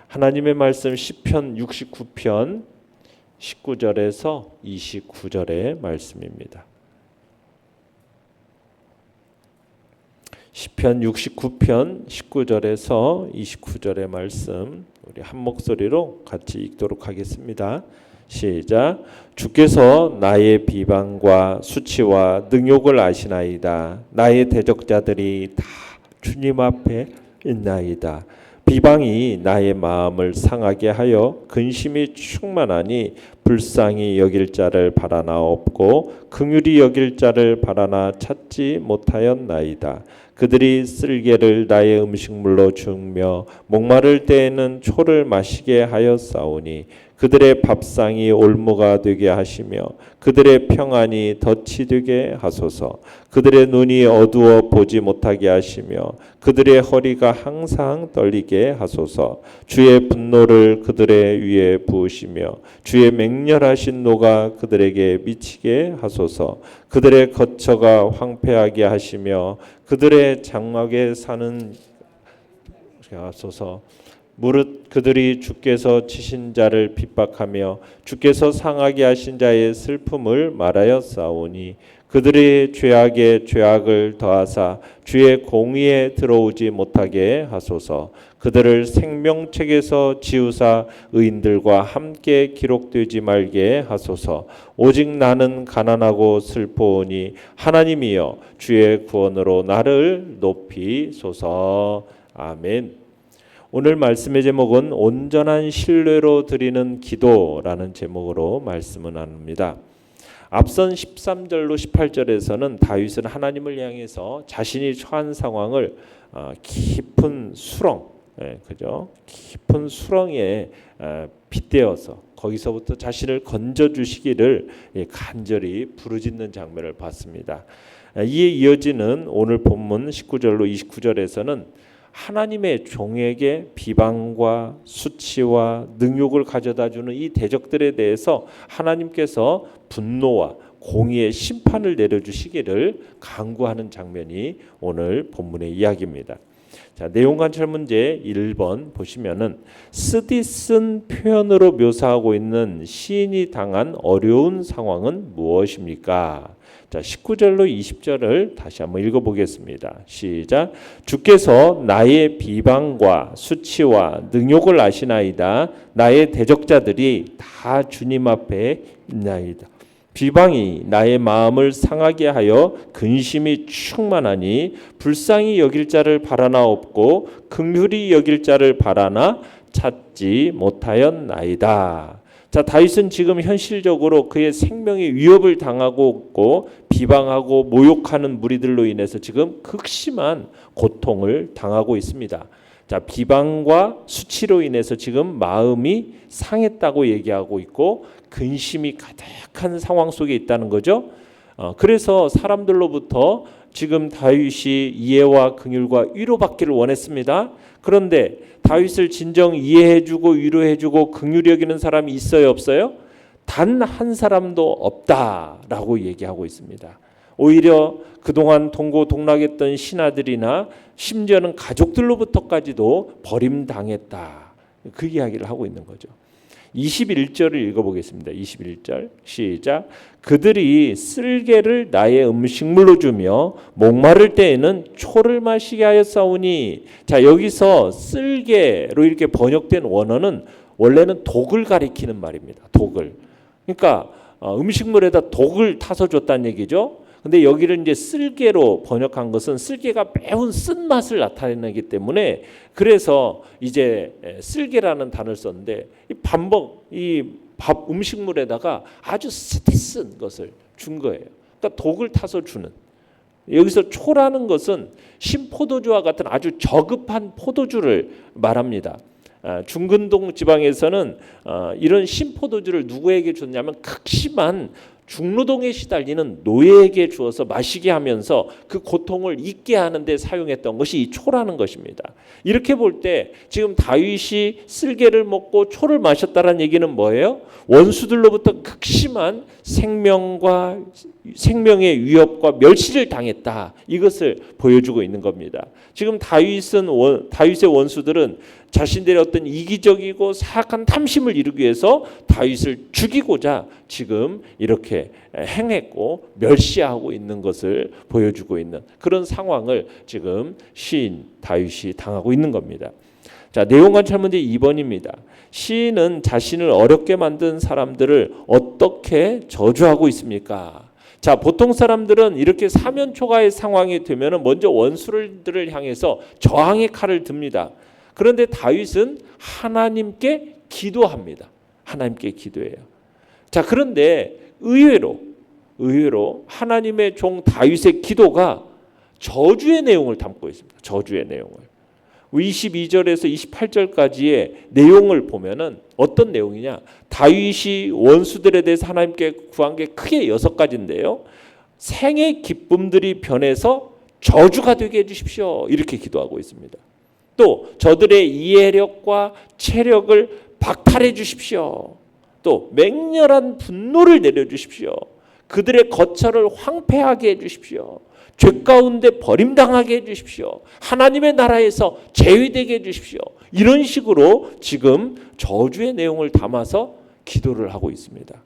하나님의 말씀 시편 69편 19절에서 29절의 말씀입니다. 시편 69편 19절에서 29절의 말씀 우리 한 목소리로 같이 읽도록 하겠습니다. 시작. 주께서 나의 비방과 수치와 능욕을 아시나이다. 나의 대적자들이 다 주님 앞에 있나이다. 비방이 나의 마음을 상하게 하여 근심이 충만하니 불쌍히 여길 자를 바라나 없고 긍휼히 여길 자를 바라나 찾지 못하였나이다. 그들이 쓸개를 나의 음식물로 주며 목마를 때에는 초를 마시게 하였사오니 그들의 밥상이 올무가 되게 하시며 그들의 평안이 덫이 되게 하소서. 그들의 눈이 어두워 보지 못하게 하시며 그들의 허리가 항상 떨리게 하소서. 주의 분노를 그들의 위에 부으시며 주의 맹렬하신 노가 그들에게 미치게 하소서. 그들의 거처가 황폐하게 하시며 그들의 장막에 사는 하소서. 무릇 그들이 주께서 치신 자를 핍박하며 주께서 상하게 하신 자의 슬픔을 말하였사오니 그들의 죄악에 죄악을 더하사 주의 공의에 들어오지 못하게 하소서. 그들을 생명책에서 지우사 의인들과 함께 기록되지 말게 하소서. 오직 나는 가난하고 슬퍼오니 하나님이여 주의 구원으로 나를 높이소서. 아멘. 오늘 말씀의 제목은 온전한 신뢰로 드리는 기도라는 제목으로 말씀을 나눕니다. 앞선 13절로 18절에서는 다윗은 하나님을 향해서 자신이 처한 상황을 깊은 수렁, 깊은 수렁에 빗대어서 거기서부터 자신을 건져 주시기를 간절히 부르짖는 장면을 봤습니다. 이에 이어지는 오늘 본문 19절로 29절에서는 하나님의 종에게 비방과 수치와 능욕을 가져다주는 이 대적들에 대해서 하나님께서 분노와 공의의 심판을 내려주시기를 간구하는 장면이 오늘 본문의 이야기입니다. 자, 내용 관찰 문제 1번 보시면은 쓰디쓴 표현으로 묘사하고 있는 시인이 당한 어려운 상황은 무엇입니까? 자, 19절로 20절을 다시 한번 읽어보겠습니다. 시작. 주께서 나의 비방과 수치와 능욕을 아시나이다. 나의 대적자들이 다 주님 앞에 있나이다. 비방이 나의 마음을 상하게 하여 근심이 충만하니 불쌍히 여길 자를 바라나 없고 긍휼히 여길 자를 바라나 찾지 못하였나이다. 자, 다윗은 지금 현실적으로 그의 생명의 위협을 당하고 있고 비방하고 모욕하는 무리들로 인해서 지금 극심한 고통을 당하고 있습니다. 자, 비방과 수치로 인해서 지금 마음이 상했다고 얘기하고 있고 근심이 가득한 상황 속에 있다는 거죠. 그래서 사람들로부터 지금 다윗이 이해와 긍휼과 위로받기를 원했습니다. 그런데 다윗을 진정 이해해주고 위로해주고 긍휼히 여기는 사람이 있어요, 없어요? 단 한 사람도 없다라고 얘기하고 있습니다. 오히려 그동안 동고동락했던 신하들이나 심지어는 가족들로부터까지도 버림당했다. 그 이야기를 하고 있는 거죠. 21절을 읽어보겠습니다. 21절 시작. 그들이 쓸개를 나의 음식물로 주며 목마를 때에는 초를 마시게 하였사오니. 자, 여기서 쓸개로 이렇게 번역된 원어는 원래는 독을 가리키는 말입니다. 독을. 그러니까 음식물에다 독을 타서 줬다는 얘기죠. 근데 여기를 이제 쓸개로 번역한 것은 쓸개가 매운 쓴맛을 나타내기 때문에 그래서 이제 쓸개라는 단어를 썼는데 이 밥 음식물에다가 아주 쓰디쓴 것을 준 거예요. 그러니까 독을 타서 주는. 여기서 초라는 것은 신포도주와 같은 아주 저급한 포도주를 말합니다. 중근동 지방에서는 이런 신포도주를 누구에게 줬냐면 극심한 중노동에 시달리는 노예에게 주어서 마시게 하면서 그 고통을 잊게 하는 데 사용했던 것이 이 초라는 것입니다. 이렇게 볼 때 지금 다윗이 쓸개를 먹고 초를 마셨다는 얘기는 뭐예요? 원수들로부터 극심한 생명의 위협과 멸시를 당했다. 이것을 보여주고 있는 겁니다. 지금 다윗의 원수들은 자신들의 어떤 이기적이고 사악한 탐심을 이루기 위해서 다윗을 죽이고자 지금 이렇게 행했고 멸시하고 있는 것을 보여주고 있는 그런 상황을 지금 시인 다윗이 당하고 있는 겁니다. 자, 내용 관찰 문제 2번입니다. 시인은 자신을 어렵게 만든 사람들을 어떻게 저주하고 있습니까? 자, 보통 사람들은 이렇게 사면초가의 상황이 되면 먼저 원수들을 향해서 저항의 칼을 듭니다. 그런데 다윗은 하나님께 기도합니다. 하나님께 기도해요. 자, 그런데 의외로 하나님의 종 다윗의 기도가 저주의 내용을 담고 있습니다. 저주의 내용을. 22절에서 28절까지의 내용을 보면은 어떤 내용이냐? 다윗이 원수들에 대해서 하나님께 구한 게 크게 6가지인데요. 생의 기쁨들이 변해서 저주가 되게 해주십시오. 이렇게 기도하고 있습니다. 또 저들의 이해력과 체력을 박탈해 주십시오. 또 맹렬한 분노를 내려주십시오. 그들의 거처를 황폐하게 해주십시오. 죄 가운데 버림당하게 해주십시오. 하나님의 나라에서 제위되게 해주십시오. 이런 식으로 지금 저주의 내용을 담아서 기도를 하고 있습니다.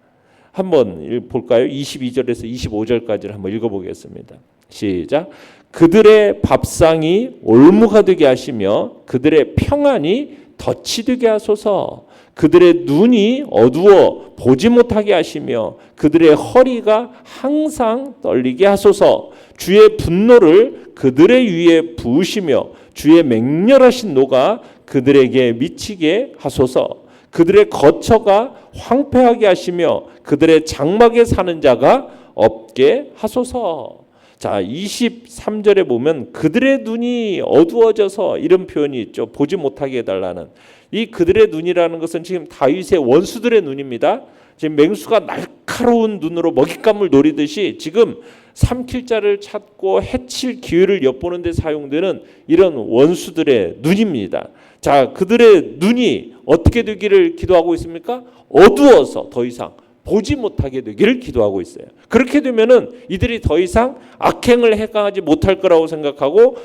한번 볼까요? 22절에서 25절까지를 한번 읽어보겠습니다. 시작. 그들의 밥상이 올무가 되게 하시며 그들의 평안이 덫이 되게 하소서. 그들의 눈이 어두워 보지 못하게 하시며 그들의 허리가 항상 떨리게 하소서. 주의 분노를 그들의 위에 부으시며 주의 맹렬하신 노가 그들에게 미치게 하소서. 그들의 거처가 황폐하게 하시며 그들의 장막에 사는 자가 없게 하소서. 자, 23절에 보면 그들의 눈이 어두워져서 이런 표현이 있죠. 보지 못하게 해달라는. 이 그들의 눈이라는 것은 지금 다윗의 원수들의 눈입니다. 지금 맹수가 날카로운 눈으로 먹잇감을 노리듯이 지금 삼킬 자를 찾고 해칠 기회를 엿보는 데 사용되는 이런 원수들의 눈입니다. 자, 그들의 눈이 어떻게 되기를 기도하고 있습니까? 어두워서 더 이상 보지 못하게 되기를 기도하고 있어요. 그렇게 되면은 이들이 더 이상 악행을 행하지 못할 거라고 생각하고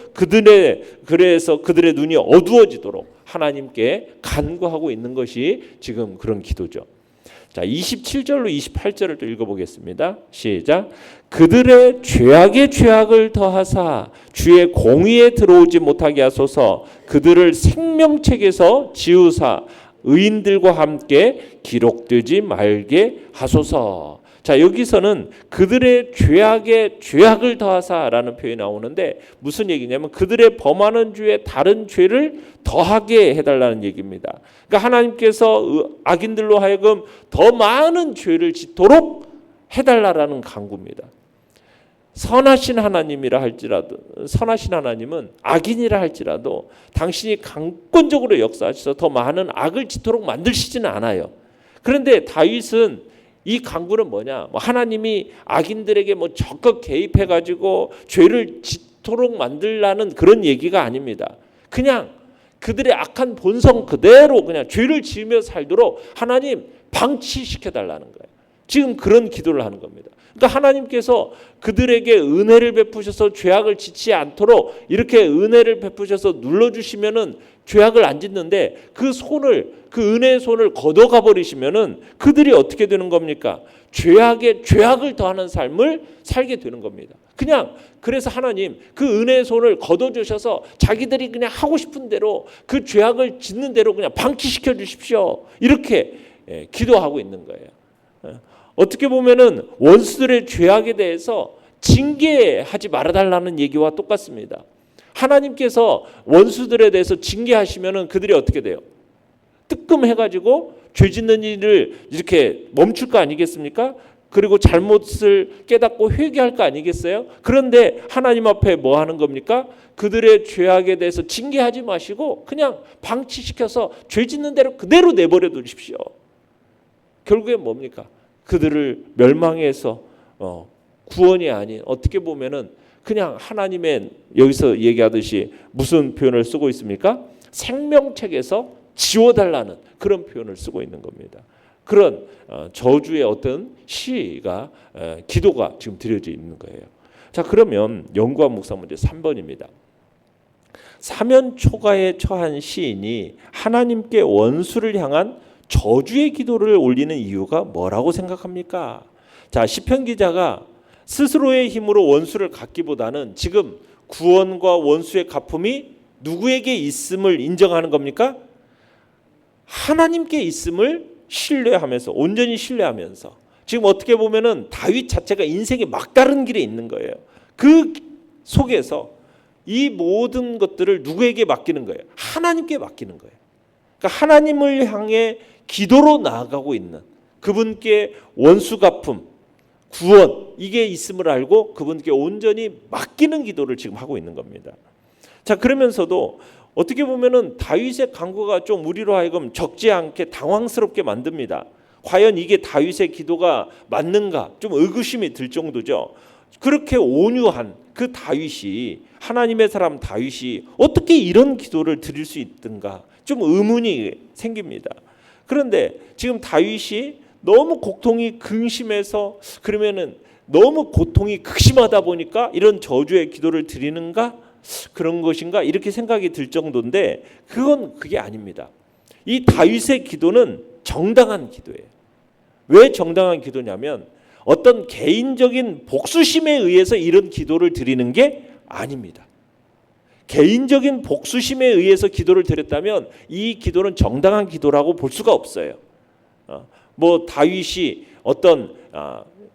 그래서 그들의 눈이 어두워지도록 하나님께 간구하고 있는 것이 지금 그런 기도죠. 자, 27절로 28절을 또 읽어보겠습니다. 시작. 그들의 죄악에 죄악을 더하사 주의 공의에 들어오지 못하게 하소서. 그들을 생명책에서 지우사 의인들과 함께 기록되지 말게 하소서. 자, 여기서는 그들의 죄악에 죄악을 더하사라는 표현이 나오는데 무슨 얘기냐면 그들의 범하는 죄에 다른 죄를 더하게 해달라는 얘기입니다. 그러니까 하나님께서 악인들로 하여금 더 많은 죄를 짓도록 해달라는 간구입니다. 선하신 하나님이라 할지라도 선하신 하나님은 악인이라 할지라도 당신이 강권적으로 역사하셔서 더 많은 악을 짓도록 만드시지는 않아요. 그런데 다윗은 이 간구는 뭐냐? 하나님이 악인들에게 적극 개입해가지고 죄를 짓도록 만들라는 그런 얘기가 아닙니다. 그냥 그들의 악한 본성 그대로 그냥 죄를 지으며 살도록 하나님 방치시켜달라는 거예요. 지금 그런 기도를 하는 겁니다. 그러니까 하나님께서 그들에게 은혜를 베푸셔서 죄악을 짓지 않도록 이렇게 은혜를 베푸셔서 눌러주시면은 죄악을 안 짓는데 그 은혜의 손을 걷어가 버리시면은 그들이 어떻게 되는 겁니까? 죄악에 죄악을 더하는 삶을 살게 되는 겁니다. 그냥 그래서 하나님 그 은혜의 손을 걷어주셔서 자기들이 그냥 하고 싶은 대로 그 죄악을 짓는 대로 그냥 방치시켜 주십시오. 이렇게 기도하고 있는 거예요. 어떻게 보면은 원수들의 죄악에 대해서 징계하지 말아달라는 얘기와 똑같습니다. 하나님께서 원수들에 대해서 징계하시면은 그들이 어떻게 돼요? 뜨끔해가지고 죄 짓는 일을 이렇게 멈출 거 아니겠습니까? 그리고 잘못을 깨닫고 회개할 거 아니겠어요? 그런데 하나님 앞에 뭐 하는 겁니까? 그들의 죄악에 대해서 징계하지 마시고 그냥 방치시켜서 죄 짓는 대로 그대로 내버려 두십시오. 결국에 뭡니까? 그들을 멸망해서 구원이 아닌 어떻게 보면은 그냥 하나님의 여기서 얘기하듯이 무슨 표현을 쓰고 있습니까? 생명책에서 지워달라는 그런 표현을 쓰고 있는 겁니다. 그런 저주의 어떤 시가 기도가 지금 드려져 있는 거예요. 자, 그러면 연구한 묵상 문제 3번입니다. 사면 초가에 처한 시인이 하나님께 원수를 향한 저주의 기도를 올리는 이유가 뭐라고 생각합니까? 자, 시편 기자가 스스로의 힘으로 원수를 갚기보다는 지금 구원과 원수의 갚음이 누구에게 있음을 인정하는 겁니까? 하나님께 있음을 신뢰하면서, 온전히 신뢰하면서, 지금 어떻게 보면은 다윗 자체가 인생의 막다른 길에 있는 거예요. 그 속에서 이 모든 것들을 누구에게 맡기는 거예요? 하나님께 맡기는 거예요. 그러니까 하나님을 향해 기도로 나아가고 있는, 그분께 원수 갚음, 구원, 이게 있음을 알고 그분께 온전히 맡기는 기도를 지금 하고 있는 겁니다. 자, 그러면서도 어떻게 보면은 다윗의 간구가 좀 우리로 하여금 적지 않게 당황스럽게 만듭니다. 과연 이게 다윗의 기도가 맞는가? 좀 의구심이 들 정도죠. 그렇게 온유한 그 다윗이, 하나님의 사람 다윗이 어떻게 이런 기도를 드릴 수 있던가? 좀 의문이 생깁니다. 그런데 지금 다윗이 너무 고통이 근심해서, 그러면은 너무 고통이 극심하다 보니까 이런 저주의 기도를 드리는가? 그런 것인가? 이렇게 생각이 들 정도인데 그게 아닙니다. 이 다윗의 기도는 정당한 기도예요. 왜 정당한 기도냐면 어떤 개인적인 복수심에 의해서 이런 기도를 드리는 게 아닙니다. 개인적인 복수심에 의해서 기도를 드렸다면 이 기도는 정당한 기도라고 볼 수가 없어요. 다윗이 어떤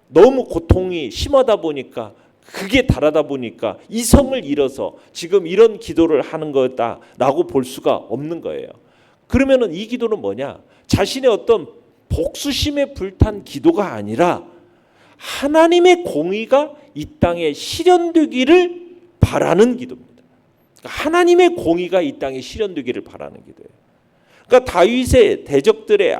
너무 고통이 심하다 보니까, 그게 달하다 보니까 이성을 잃어서 지금 이런 기도를 하는 거다라고 볼 수가 없는 거예요. 그러면은 이 기도는 뭐냐? 자신의 어떤 복수심에 불탄 기도가 아니라 하나님의 공의가 이 땅에 실현되기를 바라는 기도입니다. 하나님의 공의가 이 땅에 실현되기를 바라는 기도예요. 그러니까 다윗의 대적들의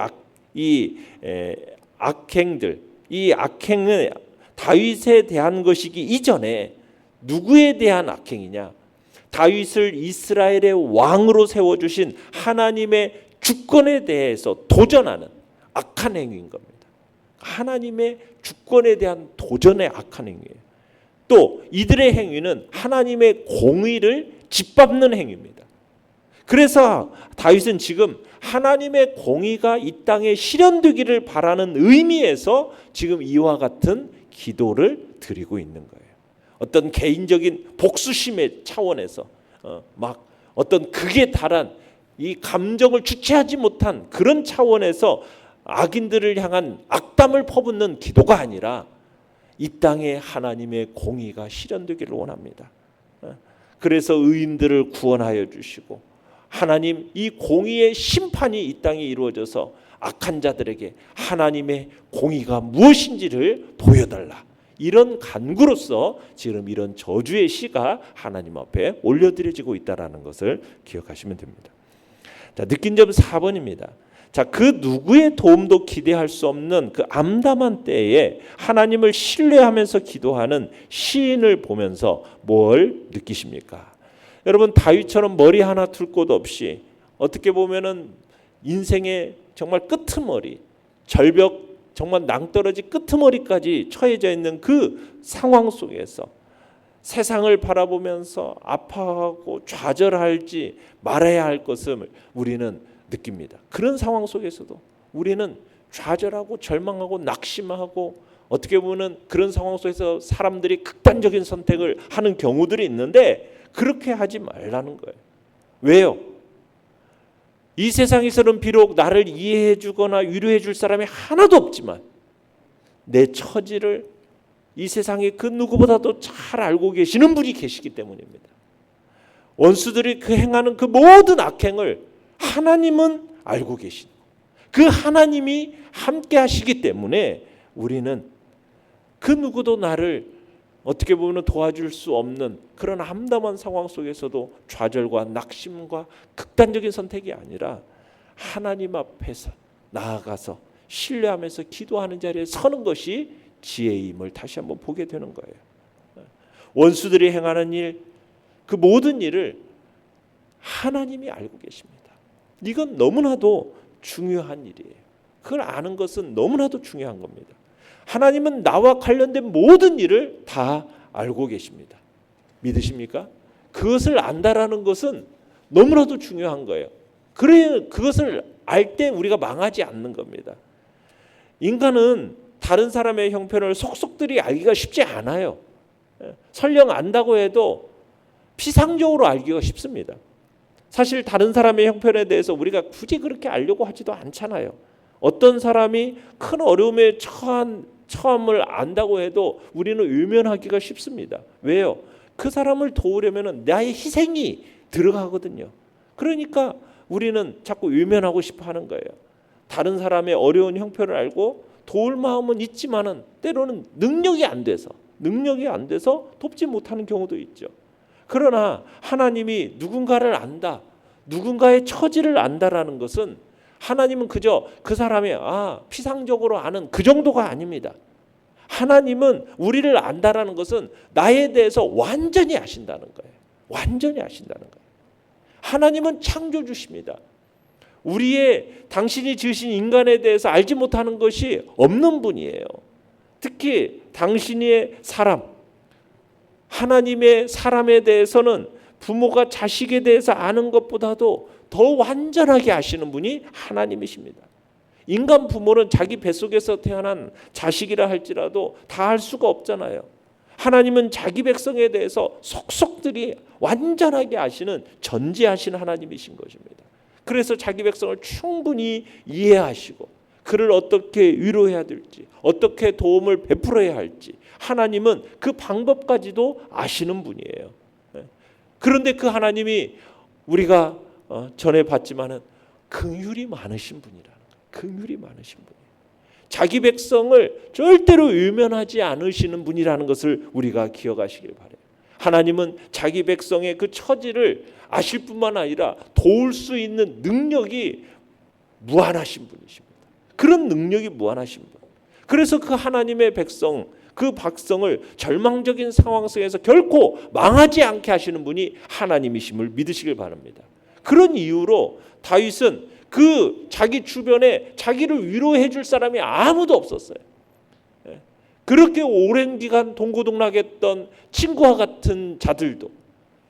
악행들, 이 악행은 다윗에 대한 것이기 이전에 누구에 대한 악행이냐? 다윗을 이스라엘의 왕으로 세워주신 하나님의 주권에 대해서 도전하는 악한 행위인 겁니다. 하나님의 주권에 대한 도전의 악한 행위예요. 또 이들의 행위는 하나님의 공의를 짓밟는 행위입니다. 그래서 다윗은 지금 하나님의 공의가 이 땅에 실현되기를 바라는 의미에서 지금 이와 같은 기도를 드리고 있는 거예요. 어떤 개인적인 복수심의 차원에서 어떤 극에 달한 이 감정을 주체하지 못한 그런 차원에서 악인들을 향한 악담을 퍼붓는 기도가 아니라 이 땅에 하나님의 공의가 실현되기를 원합니다. 그래서 의인들을 구원하여 주시고 하나님, 이 공의의 심판이 이 땅에 이루어져서 악한 자들에게 하나님의 공의가 무엇인지를 보여달라, 이런 간구로서 지금 이런 저주의 시가 하나님 앞에 올려드려지고 있다는 것을 기억하시면 됩니다. 자, 느낀 점 4번입니다. 자, 그 누구의 도움도 기대할 수 없는 그 암담한 때에 하나님을 신뢰하면서 기도하는 시인을 보면서 뭘 느끼십니까? 여러분, 다윗처럼 머리 하나 둘 곳 없이 어떻게 보면은 인생의 정말 끄트머리, 절벽 정말 낭떠러지 끄트머리까지 처해져 있는 그 상황 속에서 세상을 바라보면서 아파하고 좌절할지 말아야 할 것을 우리는 느낍니다. 그런 상황 속에서도 우리는 좌절하고 절망하고 낙심하고 어떻게 보면 그런 상황 속에서 사람들이 극단적인 선택을 하는 경우들이 있는데 그렇게 하지 말라는 거예요. 왜요? 이 세상에서는 비록 나를 이해해 주거나 위로해 줄 사람이 하나도 없지만 내 처지를 이 세상에 그 누구보다도 잘 알고 계시는 분이 계시기 때문입니다. 원수들이 행하는 그 모든 악행을 하나님은 알고 계신, 그 하나님이 함께 하시기 때문에 우리는 그 누구도 나를 어떻게 보면 도와줄 수 없는 그런 암담한 상황 속에서도 좌절과 낙심과 극단적인 선택이 아니라 하나님 앞에서 나아가서 신뢰하면서 기도하는 자리에 서는 것이 지혜임을 다시 한번 보게 되는 거예요. 원수들이 행하는 일, 그 모든 일을 하나님이 알고 계십니다. 이건 너무나도 중요한 일이에요. 그걸 아는 것은 너무나도 중요한 겁니다. 하나님은 나와 관련된 모든 일을 다 알고 계십니다. 믿으십니까? 그것을 안다라는 것은 너무나도 중요한 거예요. 그래 그것을 알 때 우리가 망하지 않는 겁니다. 인간은 다른 사람의 형편을 속속들이 알기가 쉽지 않아요. 설령 안다고 해도 피상적으로 알기가 쉽습니다. 사실 다른 사람의 형편에 대해서 우리가 굳이 그렇게 알려고 하지도 않잖아요. 어떤 사람이 큰 어려움에 처함을 안다고 해도 우리는 외면하기가 쉽습니다. 왜요? 그 사람을 도우려면 나의 희생이 들어가거든요. 그러니까 우리는 자꾸 외면하고 싶어 하는 거예요. 다른 사람의 어려운 형편을 알고 도울 마음은 있지만은 때로는 능력이 안 돼서 돕지 못하는 경우도 있죠. 그러나 하나님이 누군가를 안다, 누군가의 처지를 안다라는 것은 하나님은 그저 그 사람의 피상적으로 아는 그 정도가 아닙니다. 하나님은 우리를 안다라는 것은 나에 대해서 완전히 아신다는 거예요. 완전히 아신다는 거예요. 하나님은 창조주십니다. 당신이 지으신 인간에 대해서 알지 못하는 것이 없는 분이에요. 특히 당신의 하나님의 사람에 대해서는 부모가 자식에 대해서 아는 것보다도 더 완전하게 아시는 분이 하나님이십니다. 인간 부모는 자기 뱃속에서 태어난 자식이라 할지라도 다 알 수가 없잖아요. 하나님은 자기 백성에 대해서 속속들이 완전하게 아시는 전지하신 하나님이신 것입니다. 그래서 자기 백성을 충분히 이해하시고 그를 어떻게 위로해야 될지, 어떻게 도움을 베풀어야 할지 하나님은 그 방법까지도 아시는 분이에요. 그런데 그 하나님이 우리가 전에 봤지만은 긍휼이 많으신 분이라는 거예요. 긍휼이 많으신 분이에요. 자기 백성을 절대로 외면하지 않으시는 분이라는 것을 우리가 기억하시길 바라요. 하나님은 자기 백성의 그 처지를 아실 뿐만 아니라 도울 수 있는 능력이 무한하신 분이십니다. 그런 능력이 무한하신 분. 그래서 그 하나님의 백성, 그 백성을 절망적인 상황 속에서 결코 망하지 않게 하시는 분이 하나님이심을 믿으시길 바랍니다. 그런 이유로 다윗은 그 자기 주변에 자기를 위로해 줄 사람이 아무도 없었어요. 그렇게 오랜 기간 동고동락했던 친구와 같은 자들도,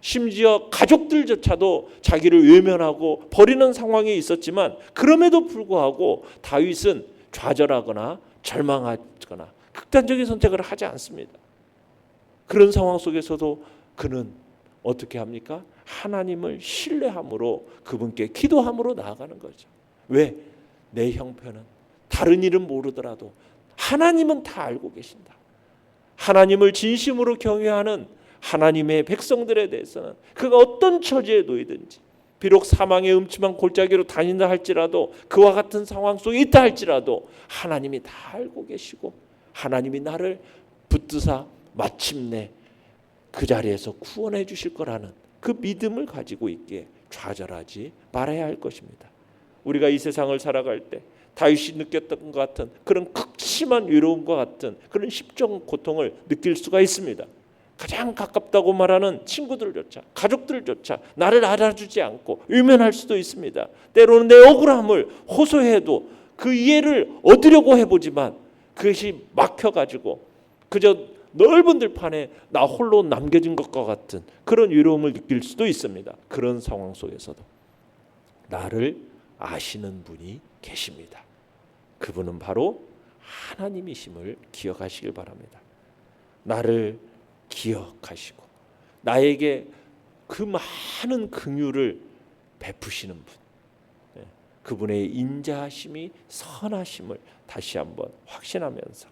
심지어 가족들조차도 자기를 외면하고 버리는 상황이 있었지만 그럼에도 불구하고 다윗은 좌절하거나 절망하거나 극단적인 선택을 하지 않습니다. 그런 상황 속에서도 그는 어떻게 합니까? 하나님을 신뢰함으로 그분께 기도함으로 나아가는 거죠. 왜? 내 형편은 다른 일은 모르더라도 하나님은 다 알고 계신다. 하나님을 진심으로 경외하는 하나님의 백성들에 대해서는 그가 어떤 처지에 놓이든지, 비록 사망의 음침한 골짜기로 다닌다 할지라도, 그와 같은 상황 속에 있다 할지라도 하나님이 다 알고 계시고 하나님이 나를 붙드사 마침내 그 자리에서 구원해 주실 거라는 그 믿음을 가지고 있기에 좌절하지 말아야 할 것입니다. 우리가 이 세상을 살아갈 때 다윗이 느꼈던 것 같은 그런 극심한 외로움과 같은 그런 십정 고통을 느낄 수가 있습니다. 가장 가깝다고 말하는 친구들조차, 가족들조차 나를 알아주지 않고 외면할 수도 있습니다. 때로는 내 억울함을 호소해도 그 이해를 얻으려고 해보지만 그것이 막혀가지고 그저 넓은 들판에 나 홀로 남겨진 것과 같은 그런 외로움을 느낄 수도 있습니다. 그런 상황 속에서도 나를 아시는 분이 계십니다. 그분은 바로 하나님이심을 기억하시길 바랍니다. 나를 기억하시고 나에게 그 많은 긍휼을 베푸시는 분, 그분의 인자하심이 선하심을 다시 한번 확신하면서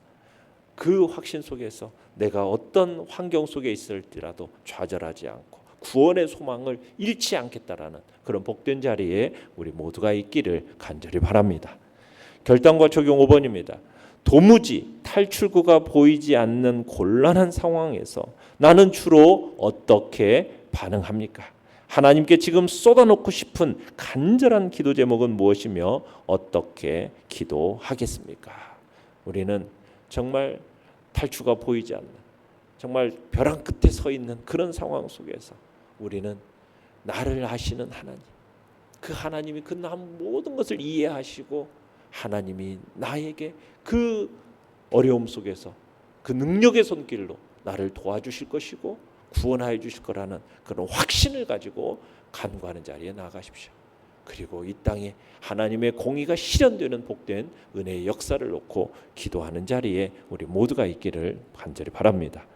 그 확신 속에서 내가 어떤 환경 속에 있을지라도 좌절하지 않고 구원의 소망을 잃지 않겠다라는 그런 복된 자리에 우리 모두가 있기를 간절히 바랍니다. 결단과 적용 5번입니다. 도무지 탈출구가 보이지 않는 곤란한 상황에서 나는 주로 어떻게 반응합니까? 하나님께 지금 쏟아놓고 싶은 간절한 기도 제목은 무엇이며 어떻게 기도하겠습니까? 우리는 정말 탈출구가 보이지 않는, 정말 벼랑 끝에 서 있는 그런 상황 속에서 우리는 나를 아시는 하나님, 그 하나님이 그 모든 것을 이해하시고 하나님이 나에게 그 어려움 속에서 그 능력의 손길로 나를 도와주실 것이고 구원하여 주실 거라는 그런 확신을 가지고 간구하는 자리에 나아가십시오. 그리고 이 땅에 하나님의 공의가 실현되는 복된 은혜의 역사를 놓고 기도하는 자리에 우리 모두가 있기를 간절히 바랍니다.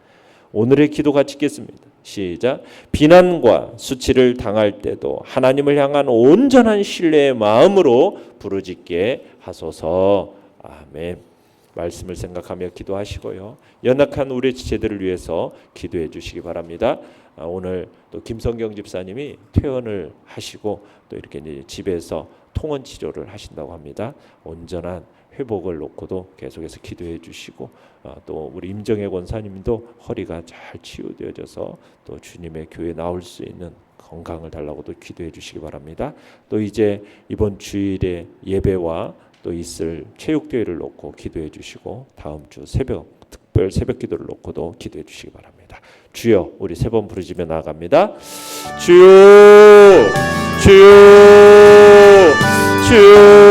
오늘의 기도 같이 읽겠습니다. 시작. 비난과 수치를 당할 때도 하나님을 향한 온전한 신뢰의 마음으로 부르짖게 하소서. 아멘. 말씀을 생각하며 기도하시고요. 연약한 우리 지체들을 위해서 기도해 주시기 바랍니다. 오늘 또 김성경 집사님이 퇴원을 하시고 또 이렇게 이제 집에서 통원 치료를 하신다고 합니다. 온전한 회복을 놓고도 계속해서 기도해 주시고 또 우리 임정혜 권사님도 허리가 잘 치유되어져서 또 주님의 교회에 나올 수 있는 건강을 달라고도 기도해 주시기 바랍니다. 또 이제 이번 주일에 예배와 또 있을 체육대회를 놓고 기도해 주시고 다음 주 특별 새벽 기도를 놓고도 기도해 주시기 바랍니다. 주여, 우리 세 번 부르짖며 나아갑니다. 주여, 주여, 주여.